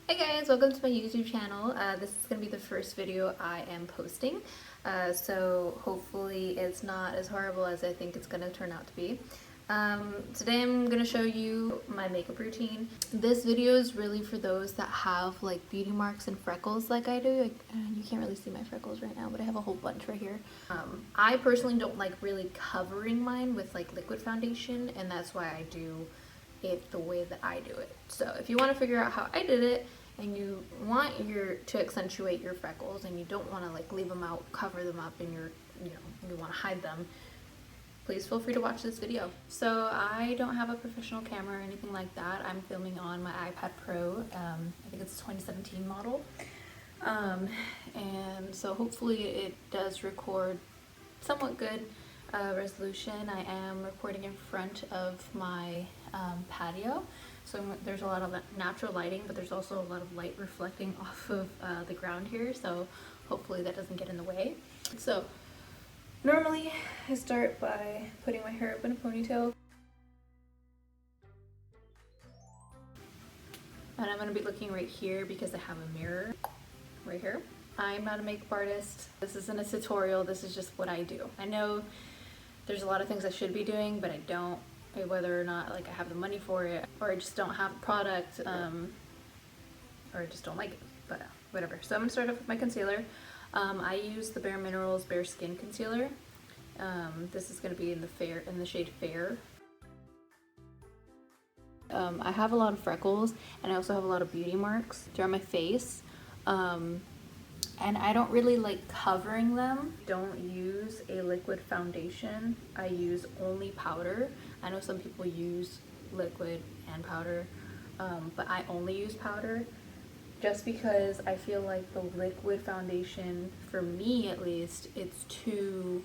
Hey guys, welcome to my YouTube channel. This is going to be the first video I am posting, so hopefully it's not as horrible as I think it's going to turn out to be. Today I'm going to show you my makeup routine. This video is really for those that have like beauty marks and freckles like I do. You can't really see my freckles right now, but I have a whole bunch right here. I personally don't like really covering mine with like liquid foundation, and that's why I do it the way that I do it. So if you want to figure out how I did it and you want to accentuate your freckles and you don't want to like leave them out, cover them up, and you want to hide them, please feel free to watch this video. So I don't have a professional camera or anything like that. I'm filming on my iPad Pro. I think it's a 2017 model. And so hopefully it does record somewhat good resolution. I am recording in front of my patio, so there's a lot of natural lighting, but there's also a lot of light reflecting off of the ground here, so hopefully that doesn't get in the way. So normally I start by putting my hair up in a ponytail, and I'm going to be looking right here because I have a mirror right here. I'm not a makeup artist. This isn't a tutorial. This is just what I do. I know there's a lot of things I should be doing, but I don't, whether or not like I have the money for it, or I just don't have a product, or I just don't like it, but whatever. So I'm gonna start off with my concealer. I use the Bare Minerals Bare Skin Concealer. This is gonna be in the shade Fair. I have a lot of freckles, and I also have a lot of beauty marks throughout my face. And I don't really like covering them. Don't use a liquid foundation. I use only powder. I know some people use liquid and powder, but I only use powder just because I feel like the liquid foundation, for me at least, it's too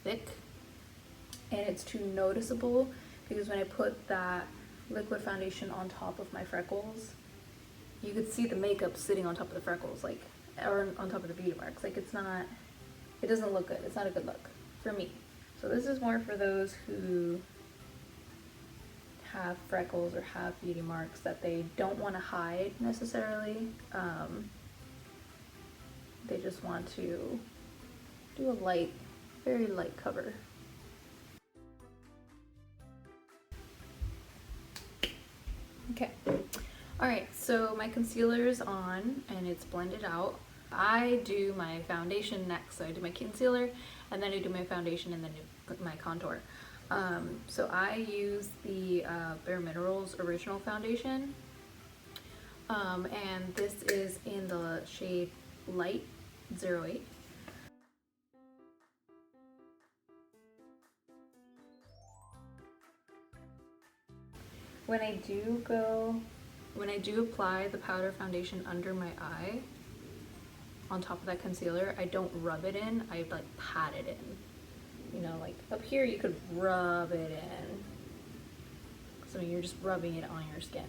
thick and it's too noticeable, because when I put that liquid foundation on top of my freckles, you could see the makeup sitting on top of the freckles, like, or on top of the beauty marks. Like, it doesn't look good. It's not a good look for me. So this is more for those who have freckles or have beauty marks that they don't want to hide necessarily. They just want to do a light, very light cover. Okay. Alright, so my concealer is on and it's blended out. I do my foundation next, so I do my concealer and then I do my foundation and then my contour. So I use the Bare Minerals Original Foundation, and this is in the shade Light 08. When I do apply the powder foundation under my eye, on top of that concealer, I don't rub it in, I like pat it in. You know, like up here you could rub it in. So you're just rubbing it on your skin.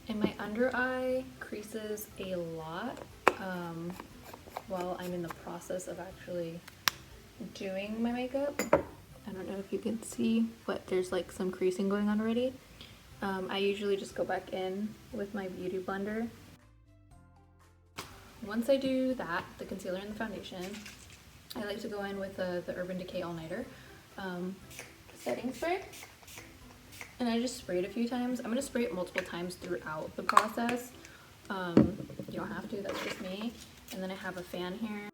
And my under eye creases a lot while I'm in the process of actually doing my makeup. I don't know if you can see, but there's like some creasing going on already. I usually just go back in with my beauty blender. Once I do that, the concealer and the foundation, I like to go in with the Urban Decay All Nighter setting spray. And I just spray it a few times. I'm going to spray it multiple times throughout the process. You don't have to, that's just me. And then I have a fan here.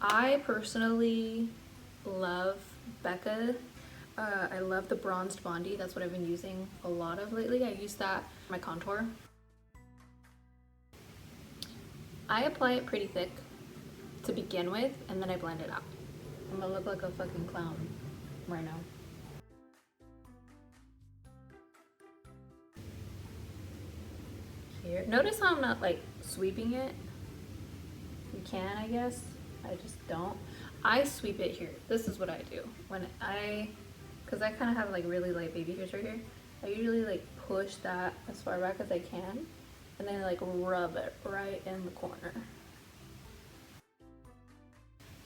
I personally love Becca. I love the Bronzed Bondi. That's what I've been using a lot of lately. I use that for my contour. I apply it pretty thick to begin with, and then I blend it out. I'm gonna look like a fucking clown right now. Here, notice how I'm not like sweeping it. You can, I guess. I just don't. I sweep it here. This is what I do because I kind of have like really light baby hairs right here. I usually like push that as far back as I can and then like rub it right in the corner.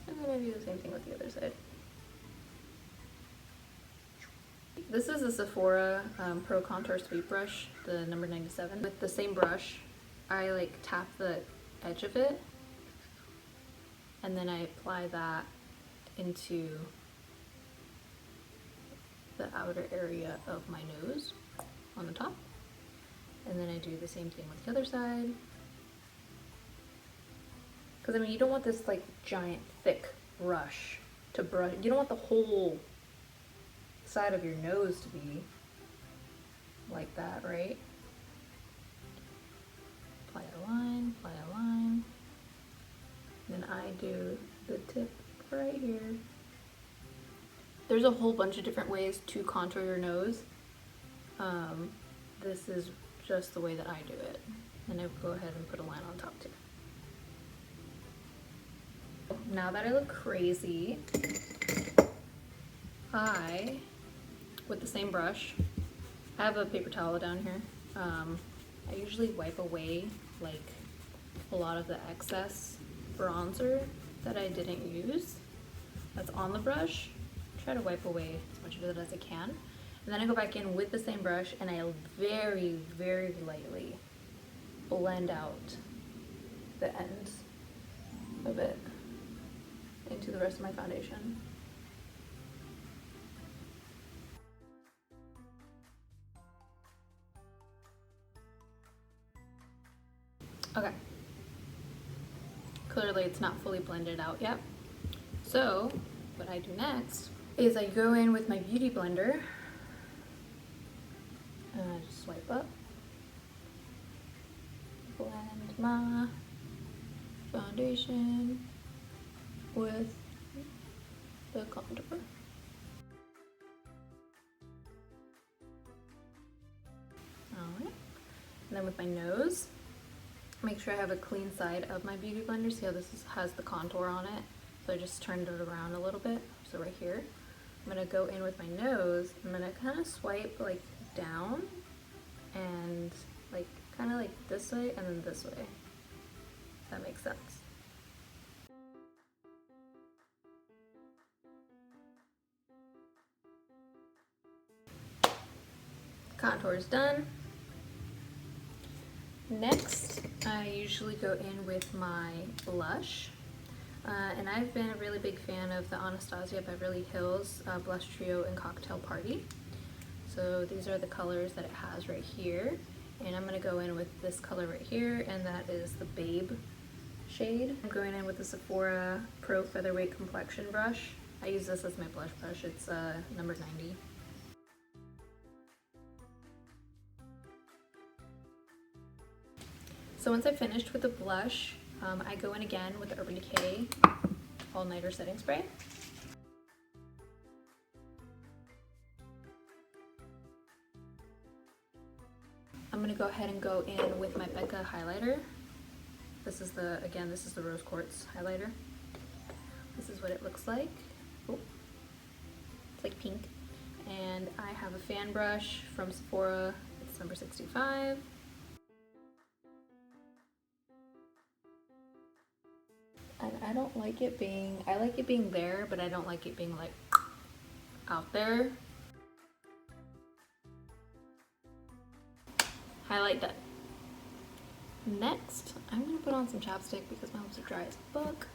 And then I do the same thing with the other side. This is a Sephora Pro Contour Sweep Brush, the number 97. With the same brush, I like tap the edge of it, and then I apply that into the outer area of my nose on the top. And then I do the same thing with the other side. Because I mean, you don't want this like giant thick brush to brush. You don't want the whole side of your nose to be like that, right? Apply a line, apply a line. Then I do the tip right here. There's a whole bunch of different ways to contour your nose. This is just the way that I do it. And I go ahead and put a line on top too. Now that I look crazy, with the same brush, I have a paper towel down here. I usually wipe away like a lot of the excess bronzer that I didn't use that's on the brush. Try to wipe away as much of it as I can. And then I go back in with the same brush and I very, very lightly blend out the ends of it into the rest of my foundation. Okay. Clearly it's not fully blended out yet. So what I do next is I go in with my beauty blender and I just swipe up, blend my foundation with the contour. Alright, and then with my nose, make sure I have a clean side of my beauty blender. See how this has the contour on it? So I just turned it around a little bit. So right here, I'm gonna go in with my nose. I'm gonna kind of swipe like down and like kind of like this way and then this way. If that makes sense. Contour is done. Next, I usually go in with my blush. And I've been a really big fan of the Anastasia Beverly Hills Blush Trio and Cocktail Party. So these are the colors that it has right here. And I'm going to go in with this color right here, and that is the Babe shade. I'm going in with the Sephora Pro Featherweight Complexion Brush. I use this as my blush brush. It's number 90. So once I've finished with the blush, I go in again with the Urban Decay All Nighter Setting Spray. I'm going to go ahead and go in with my Becca highlighter. This is the Rose Quartz highlighter. This is what it looks like. Oh, it's like pink. And I have a fan brush from Sephora. It's number 65. And I don't like it being, I like it being there, but I don't like it being like out there. Highlight done. Next, I'm gonna put on some chapstick because my lips are dry as fuck.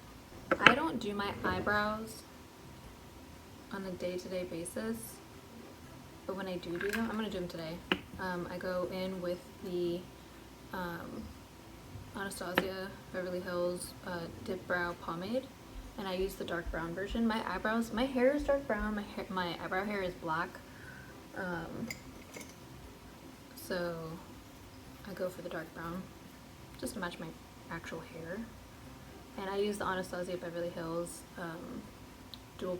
I don't do my eyebrows on a day-to-day basis, but when I do them, I'm gonna do them today. I go in with the Anastasia Beverly Hills Dip Brow Pomade, and I use the dark brown version. My hair is dark brown, my eyebrow hair is black, so I go for the dark brown just to match my actual hair. And I use the Anastasia Beverly Hills dual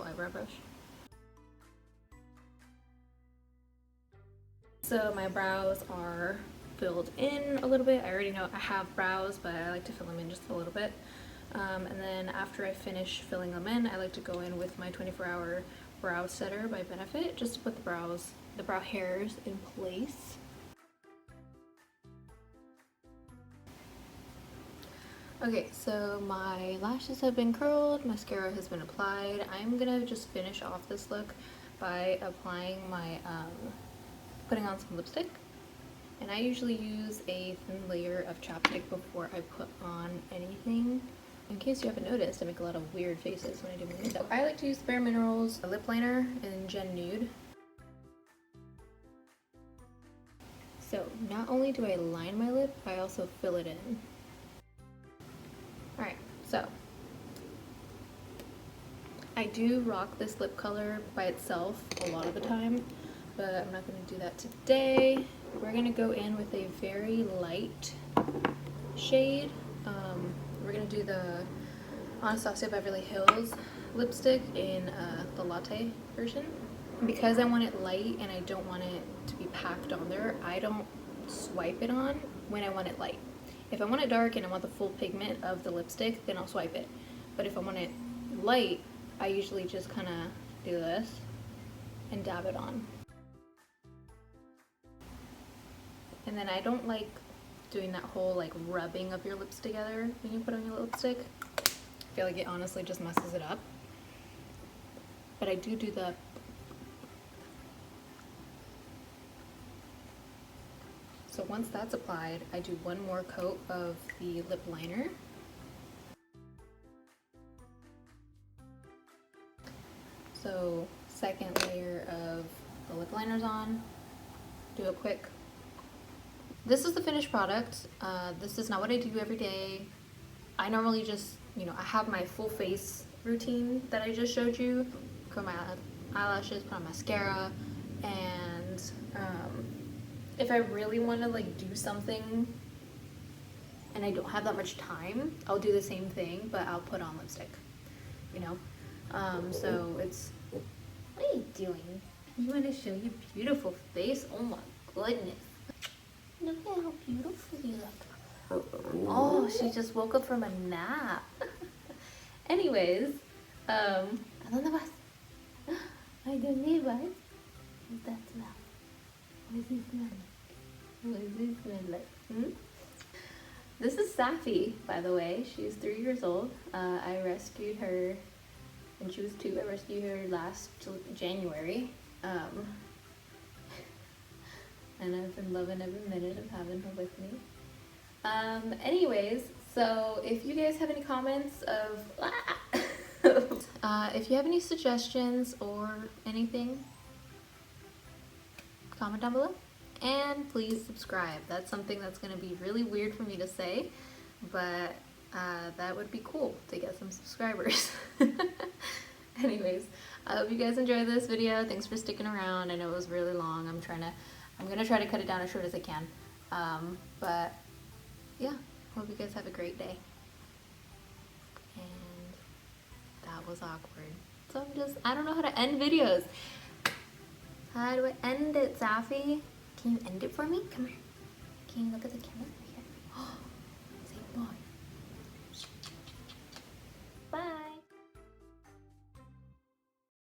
eyebrow brush. So my brows are filled in a little bit. I already know I have brows, but I like to fill them in just a little bit. And then after I finish filling them in, I like to go in with my 24-hour brow setter by Benefit, just to put the brow hairs in place. Okay, so my lashes have been curled, mascara has been applied. I'm gonna just finish off this look by applying my, putting on some lipstick. And I usually use a thin layer of chapstick before I put on anything. In case you haven't noticed, I make a lot of weird faces when I do my makeup. I like to use Bare Minerals lip liner in Gen Nude. So not only do I line my lip, I also fill it in. Alright, so I do rock this lip color by itself a lot of the time, but I'm not going to do that today. We're going to go in with a very light shade. We're going to do the Anastasia Beverly Hills lipstick in the latte version. Because I want it light and I don't want it to be packed on there, I don't swipe it on when I want it light. If I want it dark and I want the full pigment of the lipstick, then I'll swipe it. But if I want it light, I usually just kind of do this and dab it on. And then I don't like doing that whole like rubbing of your lips together when you put on your lipstick. I feel like it honestly just messes it up. But I do the So once that's applied, I do one more coat of the lip liner. So second layer of the lip liner's on. Do a quick. This is the finished product. This is not what I do every day. I normally just, I have my full face routine that I just showed you. Curl my eyelashes, put on mascara, and if I really want to like do something and I don't have that much time, I'll do the same thing, but I'll put on lipstick, so it's, what are you doing? You want to show your beautiful face? Oh my goodness. Look at how beautiful you look. Oh, she just woke up from a nap. Anyways, ¿a dónde vas? ¿A dónde vas? What's that smell? What does it smell like? What does it smell like? This is Safi, by the way. She's 3 years old. I rescued her when she was 2. I rescued her last January. And I've been loving every minute of having her with me. Anyways, so if you guys have any comments of if you have any suggestions or anything, comment down below. And please subscribe. That's something that's going to be really weird for me to say, but that would be cool to get some subscribers. Anyways, I hope you guys enjoyed this video. Thanks for sticking around. I know it was really long. I'm gonna try to cut it down as short as I can. But yeah, hope you guys have a great day. And that was awkward. So I don't know how to end videos. How do I end it, Safi? Can you end it for me? Come here. Can you look at the camera? Here. Say bye.